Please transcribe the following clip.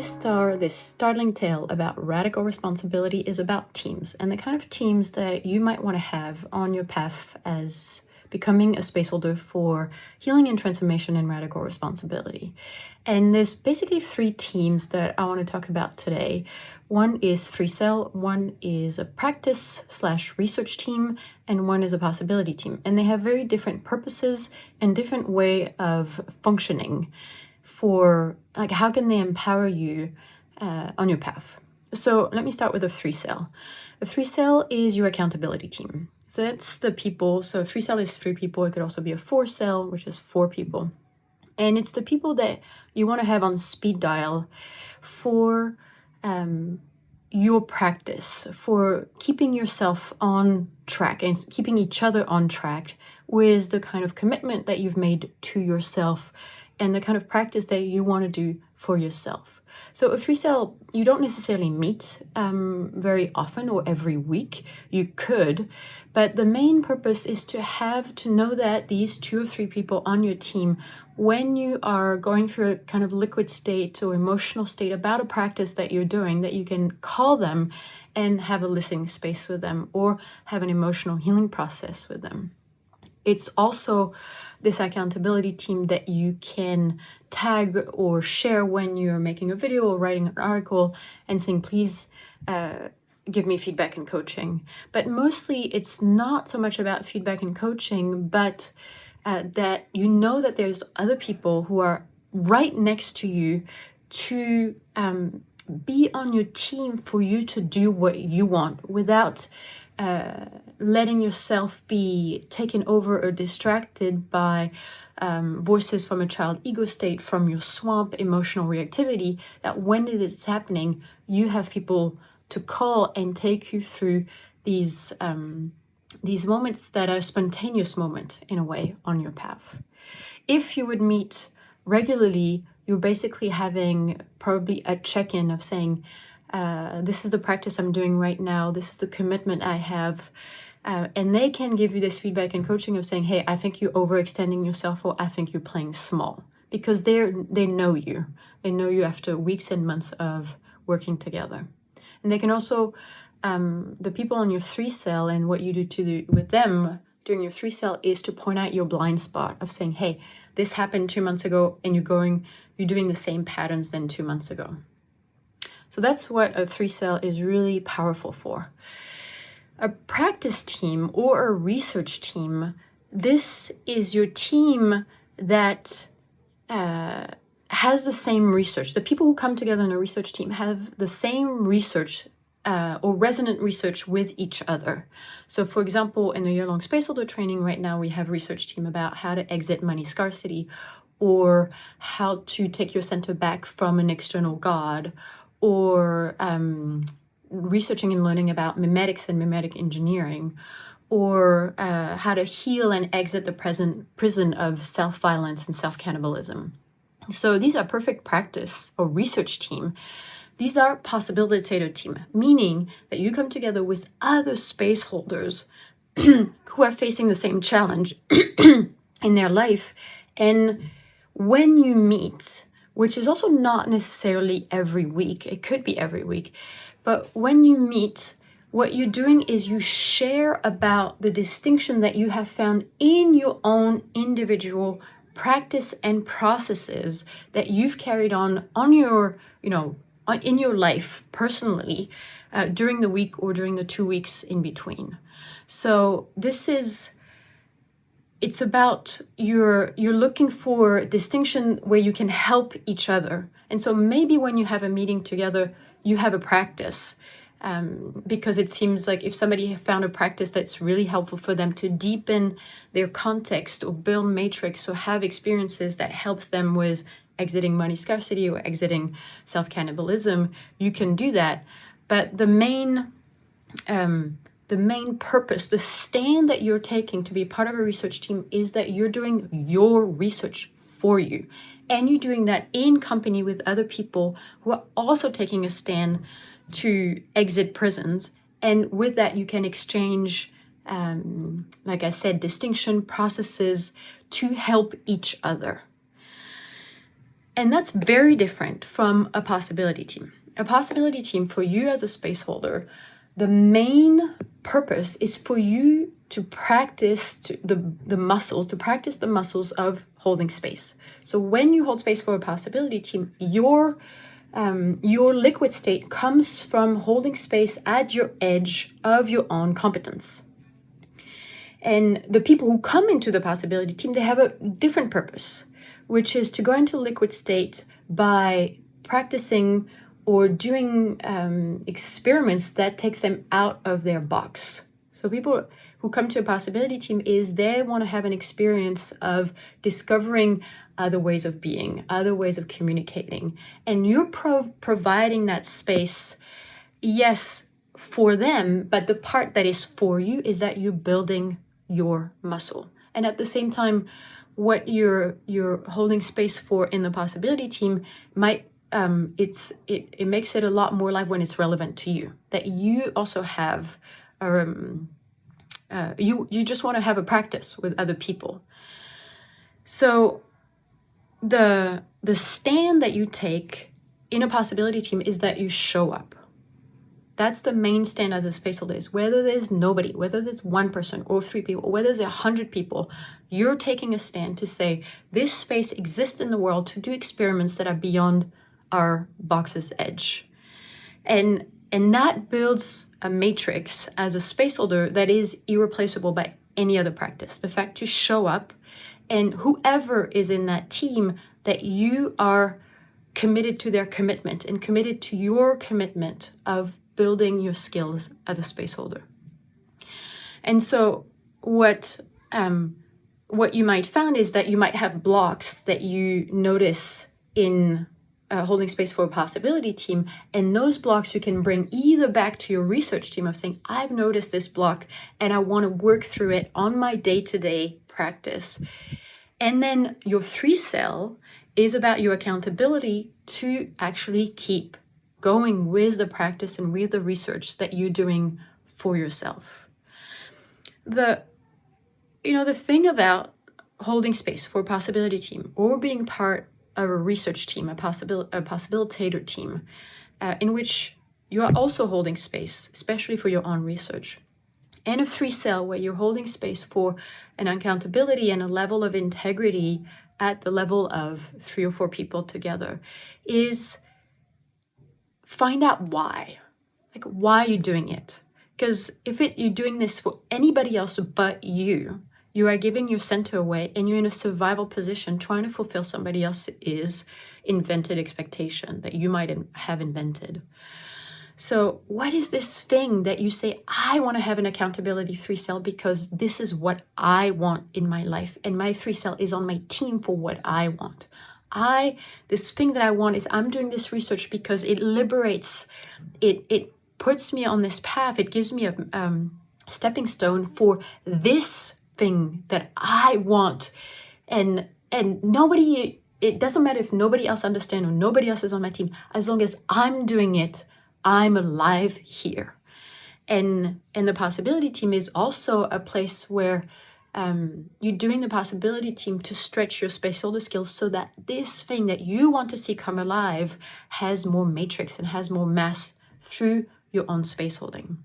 This startling tale about radical responsibility is about teams and the kind of teams that you might want to have on your path as becoming a spaceholder for healing and transformation and radical responsibility. And there's basically three teams that I want to talk about today. One is free cell, one is a practice/research team, and one is a possibility team. And they have very different purposes and different way of functioning for how can they empower you on your path. So let me start with a free cell. A free cell is your accountability team. So that's the people. So a free cell is 3 people. It could also be a 4 cell, which is 4 people. And it's the people that you want to have on speed dial for your practice, for keeping yourself on track and keeping each other on track with the kind of commitment that you've made to yourself and the kind of practice that you want to do for yourself. So a free cell, you don't necessarily meet very often or every week. You could, but the main purpose is to know that these 2 or 3 people on your team, when you are going through a kind of liquid state or emotional state about a practice that you're doing, that you can call them and have a listening space with them or have an emotional healing process with them. It's also this accountability team that you can tag or share when you're making a video or writing an article and saying, please give me feedback and coaching. But mostly it's not so much about feedback and coaching, but that you know that there's other people who are right next to you to be on your team for you to do what you want without letting yourself be taken over or distracted by voices from a child ego state, from your swamp emotional reactivity, that when it is happening, you have people to call and take you through these moments that are spontaneous moment in a way on your path. If you would meet regularly, you're basically having probably a check-in of saying, this is the practice I'm doing right now. This is the commitment I have. And they can give you this feedback and coaching of saying, hey, I think you're overextending yourself, or I think you're playing small, because they know you. They know you after weeks and months of working together. And they can also, the people on your 3 cell, and what you do with them during your 3 cell is to point out your blind spot of saying, hey, this happened 2 months ago and you're doing the same patterns than 2 months ago. So that's what a 3 cell is really powerful for. A practice team or a research team, this is your team that has the same research. The people who come together in a research team have the same research or resonant research with each other. So for example, in the year-long spaceholder training right now, we have a research team about how to exit money scarcity, or how to take your center back from an external god, or researching and learning about memetics and memetic engineering, or how to heal and exit the prison of self-violence and self-cannibalism. So these are perfect practice or research team. These are possibilitator team, meaning that you come together with other space holders who are facing the same challenge in their life. And when you meet, which is also not necessarily every week, it could be every week, but when you meet, what you're doing is you share about the distinction that you have found in your own individual practice and processes that you've carried on your, in your life personally during the week or during the 2 weeks in between. So it's about you're looking for distinction where you can help each other. And so maybe when you have a meeting together, you have a practice because it seems like if somebody found a practice that's really helpful for them to deepen their context or build matrix or have experiences that helps them with exiting money scarcity or exiting self-cannibalism, you can do that. But the main purpose, the stand that you're taking to be part of a research team is that you're doing your research for you. And you're doing that in company with other people who are also taking a stand to exit prisons. And with that, you can exchange, like I said, distinction processes to help each other. And that's very different from a possibility team. A possibility team, for you as a space holder, the main purpose is for you to practice the muscles of holding space. So when you hold space for a possibility team, your liquid state comes from holding space at your edge of your own competence. And the people who come into the possibility team, they have a different purpose, which is to go into liquid state by practicing or doing experiments that takes them out of their box. So people who come to a possibility team they want to have an experience of discovering other ways of being, other ways of communicating. And you're providing that space, yes, for them, but the part that is for you is that you're building your muscle. And at the same time, what you're holding space for in the possibility team might it makes it a lot more live when it's relevant to you, that you also have you just want to have a practice with other people. So the stand that you take in a possibility team is that you show up. That's the main stand as a space holder, is whether there's nobody, whether there's one person or 3 people, or whether there's 100 people, you're taking a stand to say, this space exists in the world to do experiments that are beyond our box's edge. And that builds a matrix as a space holder that is irreplaceable by any other practice. The fact to show up, and whoever is in that team, that you are committed to their commitment and committed to your commitment of building your skills as a space holder. And so what you might find is that you might have blocks that you notice in holding space for a possibility team, and those blocks you can bring either back to your research team of saying, I've noticed this block and I want to work through it on my day-to-day practice. And then your 3 cell is about your accountability to actually keep going with the practice and with the research that you're doing for yourself. The thing about holding space for a possibility team or being part of a research team, a possibilitator team, in which you are also holding space, especially for your own research, and a 3 cell where you're holding space for an accountability and a level of integrity at the level of 3 or 4 people together, is find out why. Like, why are you doing it? Because if you're doing this for anybody else but you are giving your center away, and you're in a survival position trying to fulfill somebody else's invented expectation that you might have invented. So what is this thing that you say, I want to have an accountability 3 cell because this is what I want in my life, and my 3 cell is on my team for what I want. This thing that I want is I'm doing this research because it liberates, it puts me on this path, it gives me a stepping stone for this thing that I want. And nobody, it doesn't matter if nobody else understands or nobody else is on my team, as long as I'm doing it, I'm alive here. And the possibility team is also a place where you're doing the possibility team to stretch your space holder skills so that this thing that you want to see come alive has more matrix and has more mass through your own space holding.